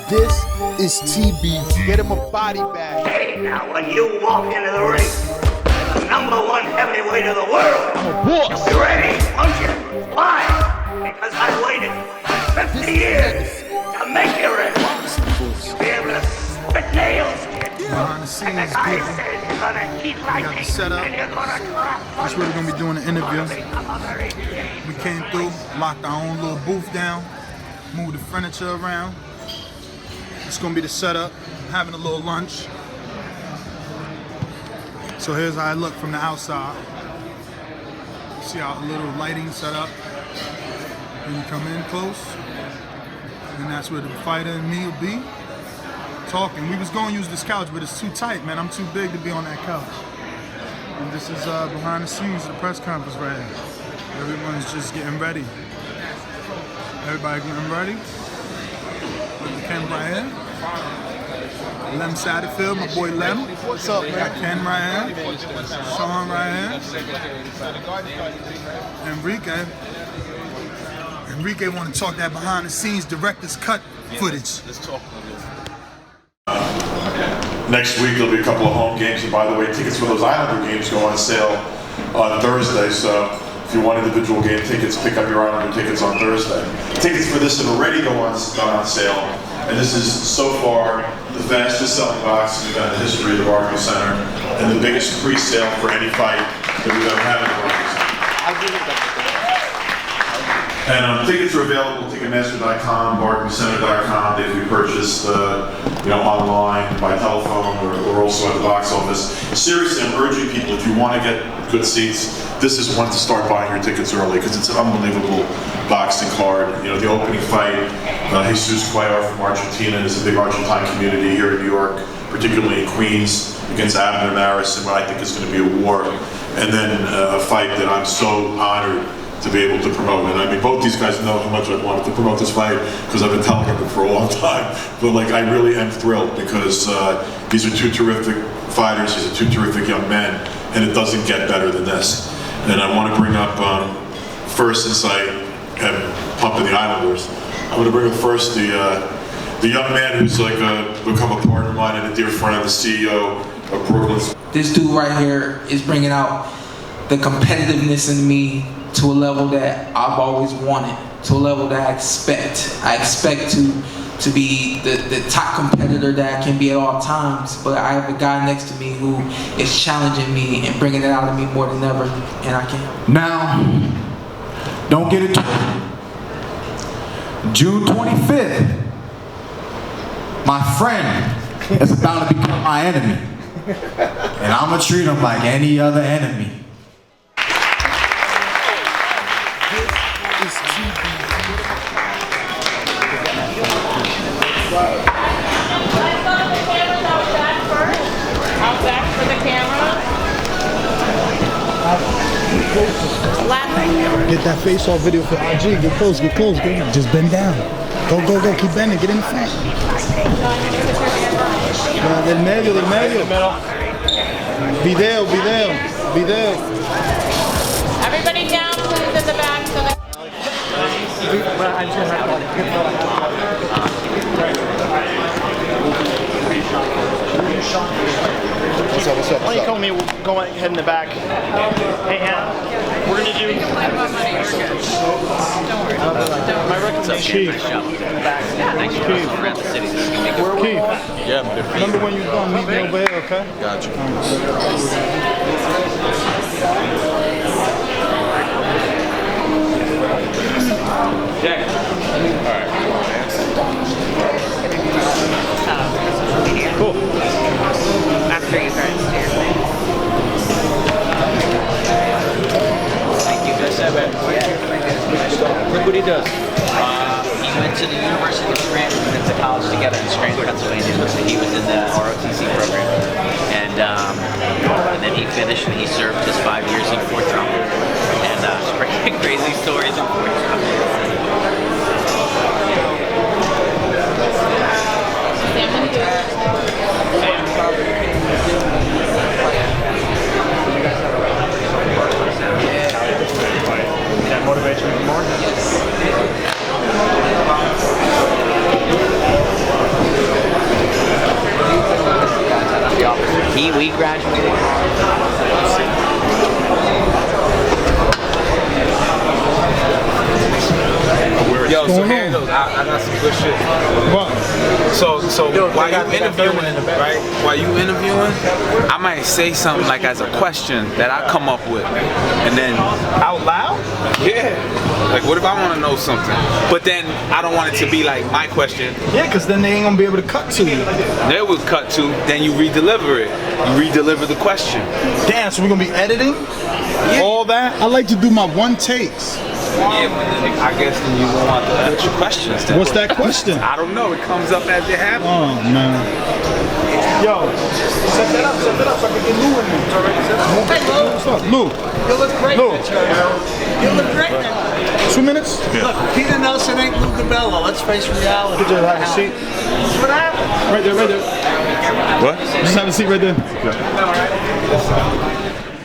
This is TBV. Get him a body bag. Hey, now when you walk into the ring, the #1 heavyweight of the world, I'm a boss. you'll be ready, won't you? Why? Because I waited 50 years to make you ready. You'll be able to spit nails, kid. Behind the scenes, And the guy people. says you're gonna eat like got the setup. and you're gonna drop. That's where we're gonna be doing the interview. We came through, locked our own little booth down, moved the furniture around. It's gonna be the setup. Having a little lunch. So here's how I look from the outside. See our little lighting set up. When you come in close, and that's where the fighter and me will be talking. We was gonna use this couch, but it's too tight, man. I'm too big to be on that couch. And this is behind the scenes of the press conference right here. Everyone's just getting ready. Everybody getting ready. Look at Ken right here. Lem Satterfield, my boy Lem. What's up, man? Got Ken right here. Shawn right here. Enrique want to talk that behind the scenes director's cut footage. Let's talk. Next week there'll be a couple of home games, and by the way, tickets for those Islander games go on sale on Thursday. So if you want individual game tickets, pick up your Islander tickets on Thursday. Tickets for this have already gone on sale, and this is so far the fastest selling boxing event in the history of the Barclays Center, and the biggest pre-sale for any fight that we've ever had in the Barclays Center. And tickets are available at Ticketmaster.com, BarclaysCenter.com. They can be purchased, online, by telephone, or also at the box office. Seriously, I'm urging people, if you want to get good seats, this is one to start buying your tickets early, because it's an unbelievable boxing card. You know, the opening fight, Jesus Cuellar from Argentina. There's a big Argentine community here in New York, particularly in Queens, against Abner Maris, in what I think is going to be a war. And then a fight that I'm so honored to be able to promote. And I mean, both these guys know how much I wanted to promote this fight, because I've been telling them for a long time. But like, I really am thrilled, because these are two terrific fighters, these are two terrific young men, and it doesn't get better than this. And I want to bring up, first, since I am pumping the Islanders, I'm going to bring up first the young man who's like become a partner of mine and a dear friend, the CEO of Brooklyn. This dude right here is bringing out the competitiveness in me to a level that I've always wanted, to a level that I expect. I expect to be the top competitor that I can be at all times, but I have a guy next to me who is challenging me and bringing it out of me more than ever, and I can. Now, don't get it twisted. June 25th, my friend is about to become my enemy, and I'm gonna treat him like any other enemy. Get that face off video for IG. Get close, get close. Just bend down. Go, go, go. Keep bending. Get in the front. Del medio, del medio. Video, video, video. Everybody down, please, in the back. So that What's up, what's up? Why don't you come with me? We'll go ahead in the back. Hey, Hannah, we're going to do... My recommendation is in the back. Keith. Where we at? Yeah, Remember when you done, meet me over here, okay? Gotcha. Jack. Alright. Cool. after you guys do. Thank you, guys. Look what he does. He went to the University of Scranton. We went to college together in Scranton, Pennsylvania. He was in the ROTC program. And then he finished and he served his 5 years in Fort Trump. And crazy stories in Fort Trump. That motivates you more? we graduated. Yo, so here goes. I got some good shit. What? So while you interviewing, right? While you interviewing, I might say something like as a question that I come up with, and then Out loud? yeah, like what if I want to know something, but then I don't want it to be like my question. Yeah, because then they ain't gonna be able to cut to you. They will cut to, then you re-deliver it. You re-deliver the question. Damn, so we're gonna be editing all that? I like to do my one takes. Yeah, but then I guess then you don't want the extra questions. Then. What's that question? I don't know. It comes up as it happens. Oh man. Yo, set that up so I can get Lou in there. Hey, Lou. Lou, You look great, Lou. Mitch. You look great, man. 2 minutes? Look, Peter Nelson ain't Lou DiBello. Let's face reality. Get your have a seat. What happened? Right there, right there. What? Just have a seat right there.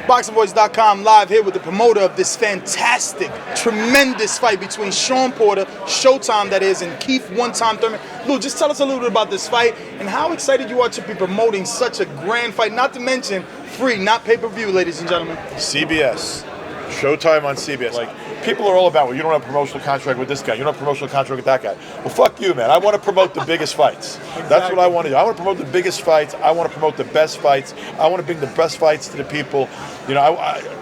BoxingVoice.com live here with the promoter of this fantastic, tremendous fight between Shawn Porter, Showtime that is, and Keith one-time Thurman. Lou, just tell us a little bit about this fight and how excited you are to be promoting such a grand fight, not to mention free, not pay-per-view, ladies and gentlemen. CBS. Showtime on CBS. Like, people are all about, well, you don't have a promotional contract with this guy, you don't have a promotional contract with that guy. Well, fuck you, man. I want to promote the biggest fights. That's what I want to do. I want to promote the biggest fights. I want to promote the best fights. I want to bring the best fights to the people. You know,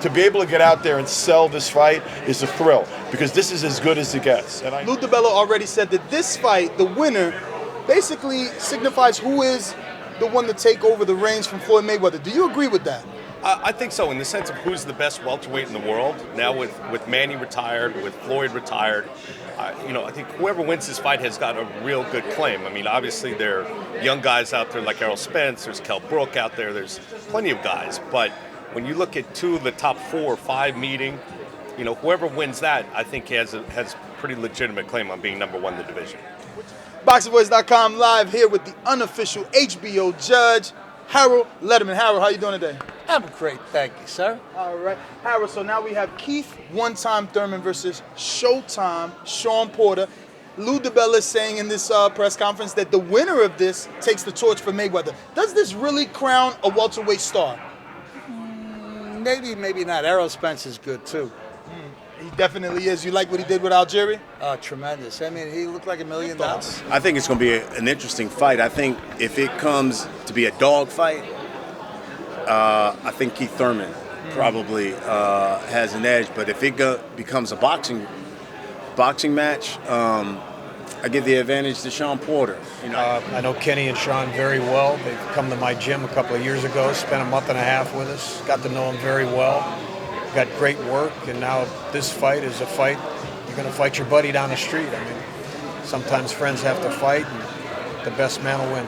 to be able to get out there and sell this fight is a thrill, because this is as good as it gets. And Lou DiBello already said that this fight, the winner, basically signifies who is the one to take over the reins from Floyd Mayweather. Do you agree with that? I think so, in the sense of who's the best welterweight in the world. Now with Manny retired, with Floyd retired, you know, I think whoever wins this fight has got a real good claim. I mean, obviously there are young guys out there like Errol Spence, there's Kell Brook out there, there's plenty of guys. But when you look at 2 of the top 4 or 5 meeting, you know, whoever wins that, I think has a pretty legitimate claim on being number 1 in the division. BoxingVoice.com live here with the unofficial HBO judge, Harold Letterman. Harold, how you doing today? I'm great, thank you, sir. All right, Harold, so now we have Keith one-time Thurman versus Showtime Shawn Porter. Lou DiBello is saying in this press conference that the winner of this takes the torch for Mayweather. Does this really crown a welterweight star? Maybe, maybe not. Errol Spence is good, too. He definitely is. You like what he did with Algeria? Tremendous. I mean, he looked like $1 million. I think it's going to be an interesting fight. I think if it comes to be a dog fight, I think Keith Thurman probably has an edge. But if it becomes a boxing match, I give the advantage to Shawn Porter. You know, I know Kenny and Shawn very well. They've come to my gym a couple of years ago, spent a month and a half with us, got to know them very well. Got great work, and now this fight is a fight. You're going to fight your buddy down the street. I mean, sometimes friends have to fight, and the best man will win.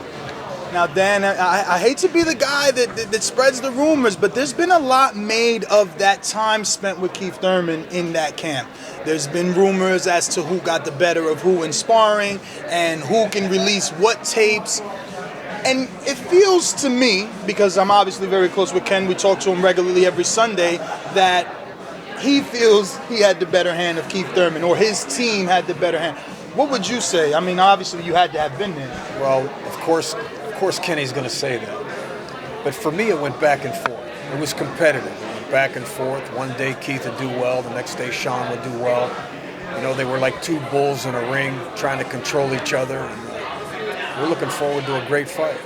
Now, Dan, I hate to be the guy that spreads the rumors, but there's been a lot made of that time spent with Keith Thurman in that camp. There's been rumors as to who got the better of who in sparring and who can release what tapes. And it feels to me, because I'm obviously very close with Ken, we talk to him regularly every Sunday, that he feels he had the better hand of Keith Thurman, or his team had the better hand. What would you say? I mean, obviously you had to have been there. Well, of course Kenny's going to say that. But for me, it went back and forth. It was competitive. It went back and forth. One day Keith would do well, the next day Shawn would do well. You know, they were like 2 bulls in a ring trying to control each other. And, we're looking forward to a great fight.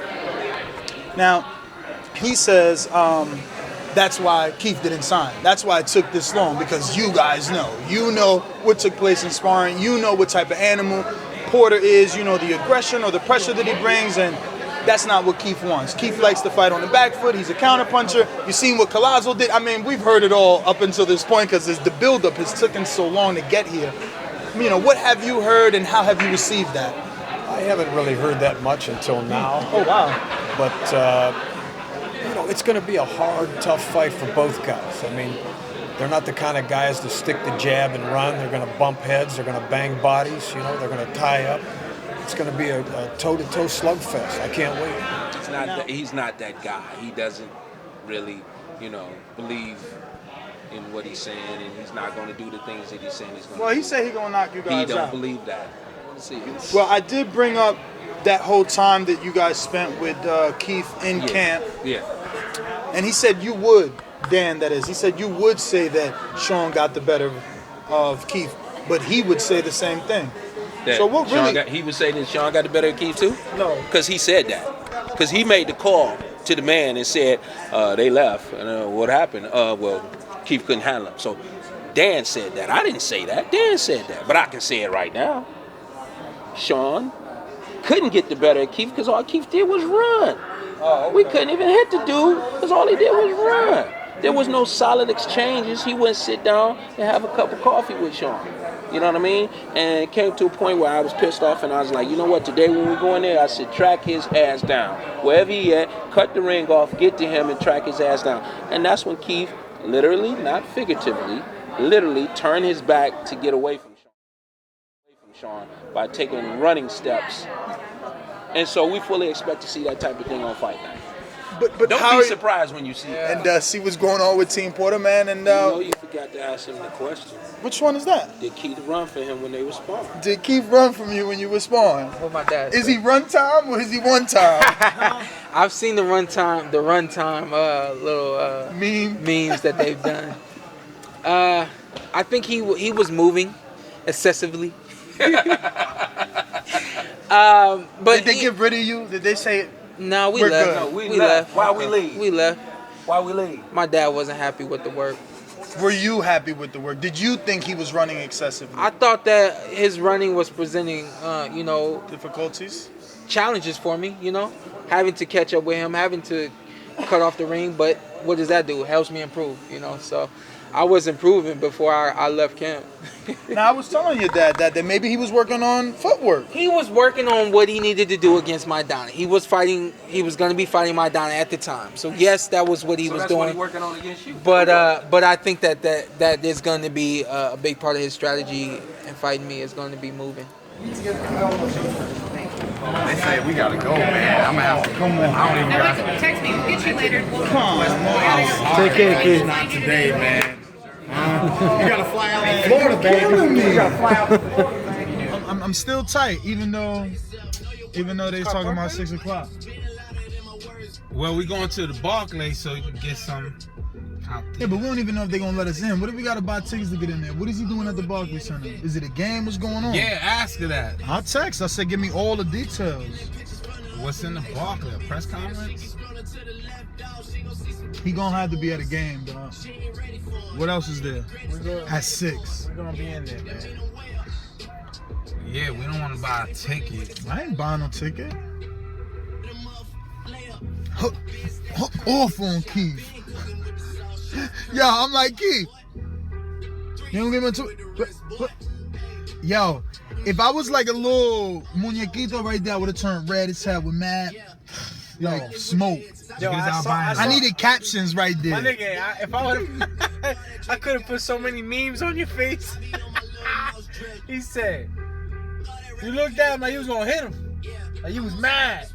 Now, he says that's why Keith didn't sign. That's why it took this long, because you guys know. You know what took place in sparring. You know what type of animal Porter is. You know the aggression or the pressure that he brings, and that's not what Keith wants. Keith likes to fight on the back foot. He's a counterpuncher. You've seen what Collazo did. I mean, we've heard it all up until this point, because the buildup has taken so long to get here. You know, what have you heard and how have you received that? I haven't really heard that much until now. Oh, wow. But, you know, it's going to be a hard, tough fight for both guys. I mean, they're not the kind of guys to stick the jab and run. They're going to bump heads. They're going to bang bodies. You know, they're going to tie up. It's going to be a toe-to-toe slugfest. I can't wait. He's not that guy. He doesn't really, you know, believe in what he's saying, and he's not going to do the things that he's saying he's going to do. Well, he said he's going to knock you guys out. He don't believe that. See, well, I did bring up that whole time that you guys spent with Keith in camp. Yeah. And he said you would, Dan, that is. He said you would say that Shawn got the better of Keith, but he would say the same thing. That So what really? he would say that Shawn got the better of Keith too? No. Because he said that. Because he made the call to the man and said they left. And what happened? Well, Keith couldn't handle him. So Dan said that. I didn't say that. Dan said that. But I can say it right now. Shawn couldn't get the better of Keith because all Keith did was run. Oh, okay. We couldn't even hit the dude because all he did was run. There was no solid exchanges. He wouldn't sit down and have a cup of coffee with Shawn. You know what I mean? And it came to a point where I was pissed off and I was like, you know what, today when we go in there, I said, track his ass down. Wherever he at, cut the ring off, get to him and track his ass down. And that's when Keith, literally, not figuratively, literally turned his back to get away from Shawn by taking running steps. And so we fully expect to see that type of thing on Fight Night. But Don't be surprised when you see it. And see what's going on with Team Porter, man. And You know you forgot to ask him the question. which one is that? Did Keith run for him when they were sparring? Did Keith run from you when you were sparring? What my dad Is said. he run time or is he one time? I've seen the runtime little memes that they've done. I think he was moving excessively. But did they get rid of you? Did they say? No, we We're left. good. No, we left. Why we leave? We left. Why we leave? My dad wasn't happy with the work. Were you happy with the work? Did you think he was running excessively? I thought that his running was presenting, difficulties, challenges for me. Having to catch up with him, having to cut off the ring. But what does that do? It helps me improve. So I was improving before I left camp. Now I was telling your dad that maybe he was working on footwork. He was working on what he needed to do against Maidana. He was going to be fighting Maidana at the time. So yes, that was what he was that's doing. what he working on against you. But I think that is going to be a big part of his strategy in fighting me is going to be moving. They say we gotta go, man. I'm gonna have to come on. I don't even got. Text me. We'll get you later. Come on, Take care, kid. Not today, man. You gotta fly out to Florida, baby. You gotta fly out to Florida. I'm still tight, even though they're talking about 6 o'clock. Well, we going to the Barclays so you can get some out there. Yeah, but we don't even know if they're gonna let us in. What if we gotta buy tickets to get in there? What is he doing at the Barclays Center? Is it a game? What's going on? Yeah, ask her that. I'll text. I said, give me all the details. What's in the Barclays? A press conference? He gonna have to be at a game, dog. What else is there? At 6. We're gonna be in there, man. Yeah, we don't want to buy a ticket. I ain't buying no ticket. Hook off on Keith. Yo, I'm like, Keith, you don't give me to. Yo, if I was like a little muñequito right there, I would have turned red. His head with mad, like smoke. Yo, I needed captions right there. My nigga, if I would have, I could have put so many memes on your face. He said, you looked at him like you was gonna hit him, like you was mad.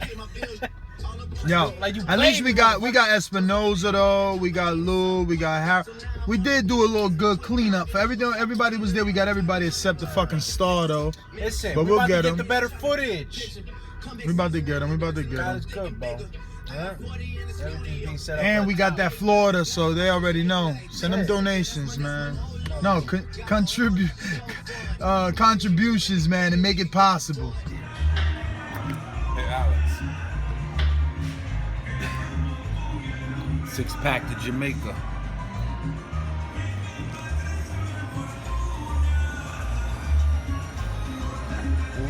Yo, like you at least we got Espinoza though. We got Lou. We got Harry. We did do a little good cleanup for everything. Everybody was there. We got everybody except the fucking star though. Listen, but we'll we'll get to him. the better footage. We about to get him. God is good, bro. Yeah. Everything's being set up. And we got that Florida, so they already know. Send them donations, man. No, contributions, man, and make it possible. Hey, Alex. 6-pack to Jamaica.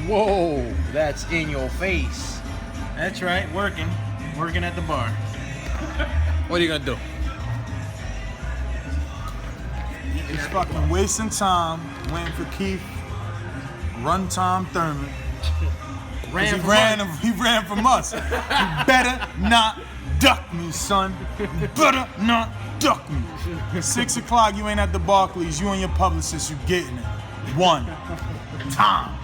Whoa, that's in your face. That's right, working at the bar. What are you gonna do? He's fucking wasting time waiting for Keith. Run time Thurman. He ran from us. You better not duck me, son. You better not duck me. 6 o'clock, you ain't at the Barclays. You and your publicist, you getting it. One time.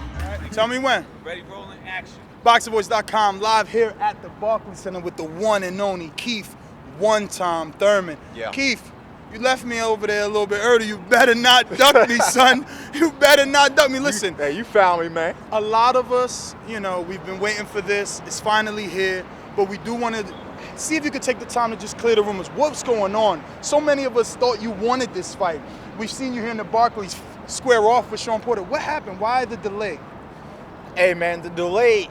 Tell me when. Ready, rolling, action. BoxingVoice.com, live here at the Barclays Center with the one and only Keith one-time Thurman. Yeah. Keith, you left me over there a little bit early. You better not duck me, son. You better not duck me. Listen. Hey, you found me, man. A lot of us, we've been waiting for this. It's finally here. But we do want to see if you could take the time to just clear the rumors. What's going on? So many of us thought you wanted this fight. We've seen you here in the Barclays square off with Shawn Porter. What happened? Why the delay? Hey, man, the delay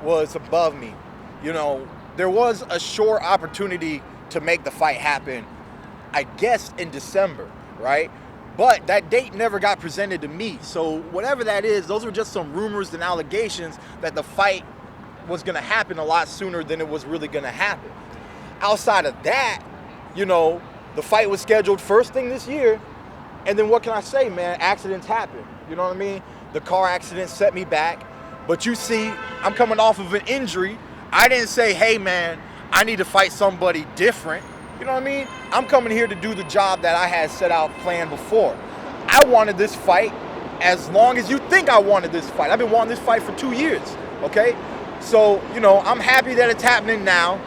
was above me. You know, there was a sure opportunity to make the fight happen, I guess, in December, right? But that date never got presented to me. So whatever that is, those were just some rumors and allegations that the fight was going to happen a lot sooner than it was really going to happen. Outside of that, you know, the fight was scheduled first thing this year. And then what can I say, man? Accidents happen. You know what I mean? The car accident set me back. But you see, I'm coming off of an injury. I didn't say, hey, man, I need to fight somebody different. You know what I mean? I'm coming here to do the job that I had set out planned before. I wanted this fight as long as you think I wanted this fight. I've been wanting this fight for 2 years, okay? So, you know, I'm happy that it's happening now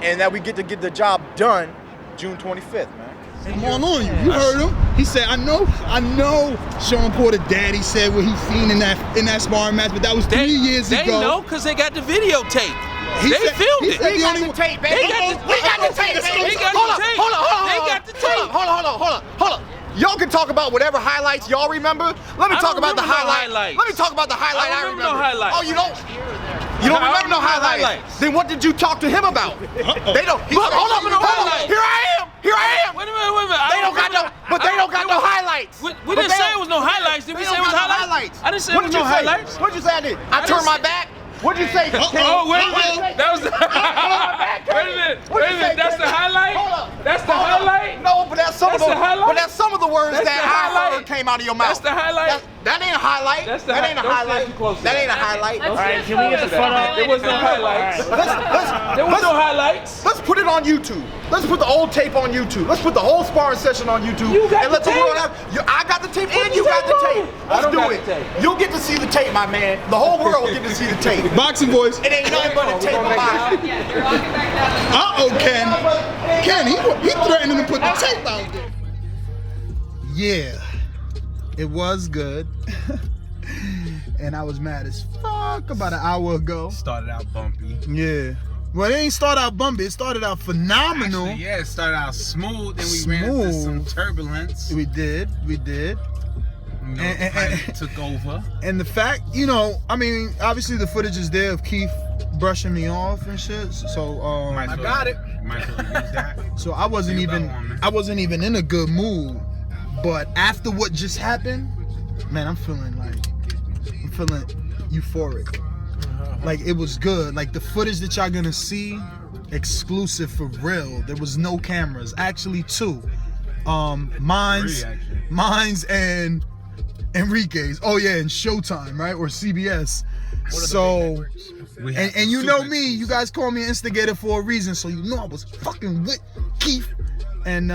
and that we get to get the job done June 25th, man. Come on you. You heard him. He said, I know Shawn Porter daddy said what he's seen in that sparring match, but that was 3 years ago. They know because they got the videotape. They filmed it. They got the tape, baby. We got the tape, baby. Hold on. Y'all can talk about whatever highlights y'all remember. Let me talk about the highlight. Let me talk about the highlight I remember. No highlight. Oh, you don't? You don't remember no highlights? Then what did you talk to him about? They don't. Look, hold on. Here I am. Wait a minute. They don't got no, but they don't got no highlights. We didn't say it was no highlights. Did we say it was highlights? I didn't say it was no highlights. What'd you say I did? I turned my back? What'd you say? Oh, wait a minute. That was the Wait a minute. That's the highlight? That's the highlight? No, but that's some of the words that I heard came out of your mouth. That's the highlight? That ain't a highlight. That ain't a highlight. That ain't a highlight. All right, can we get the front up? There was no highlights. There was no highlights. Let's put it on YouTube. Let's put the old tape on YouTube. Let's put the whole sparring session on YouTube. And let the world have. I got the tape and you got the tape. Let's do it. You'll get to see the tape, my man. The whole world will get to see the tape. Boxing voice. It ain't nothing but a tape of boxing. Ken. Ken, he threatening to put the tape out there. Yeah, it was good. And I was mad as fuck about an hour ago. Started out bumpy. Yeah. Well, it ain't started out bumpy. It started out phenomenal. Actually, yeah, it started out smooth, then we ran into some turbulence. We did. You know, and took over. And the fact, you know, I mean, obviously the footage is there of Keith brushing me off and shit. So I got it. Might as well use that. So I wasn't even in a good mood. But after what just happened, man, I'm feeling euphoric. Like, it was good. Like, the footage that y'all gonna see, exclusive for real. There was no cameras. Actually, 2. Mine's and Enrique's. Oh yeah, and Showtime, right? Or CBS. So, and you know me, you guys call me an instigator for a reason, so you know I was fucking with Keith and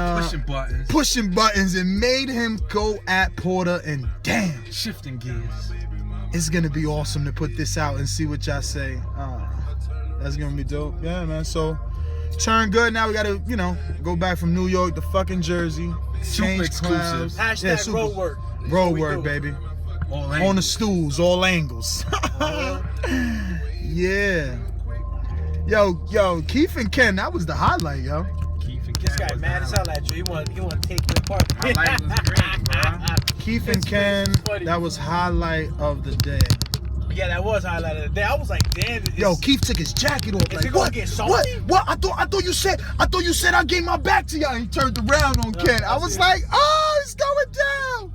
pushing buttons and made him go at Porter, and damn, shifting gears. It's gonna be awesome to put this out and see what y'all say. That's gonna be dope. Yeah, man. So turn good. Now we gotta, you know, go back from New York to fucking Jersey. Super exclusive. Hashtag road work. Road work, baby. On the stools, all angles. Yeah. Yo, Keith and Ken, that was the highlight, yo. Keith and Ken. This guy mad as hell at you. He want to take you apart. Highlight was great, bro. Keith and Ken, that was highlight of the day. Yeah, that was highlight of the day. I was like, damn. Yo, Keith took his jacket off. Like, what? What? I thought you said I gave my back to y'all. He turned around on Ken. I was like, oh, it's going down.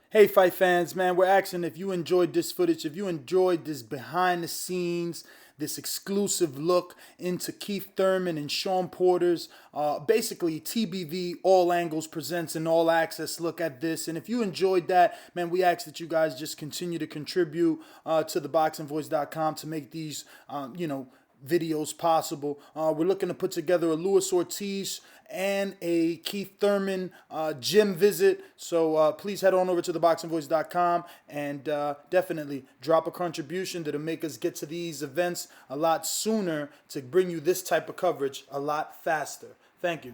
Hey, fight fans, man, we're asking if you enjoyed this footage, if you enjoyed this behind the scenes, this exclusive look into Keith Thurman and Shawn Porter's, basically TBV All Angles presents an all access look at this. And if you enjoyed that, man, we ask that you guys just continue to contribute to ThaBoxingvoice.com to make these, videos possible. We're looking to put together a Luis Ortiz and a Keith Thurman gym visit. So please head on over to ThaBoxingVoice.com and definitely drop a contribution that'll make us get to these events a lot sooner to bring you this type of coverage a lot faster. Thank you.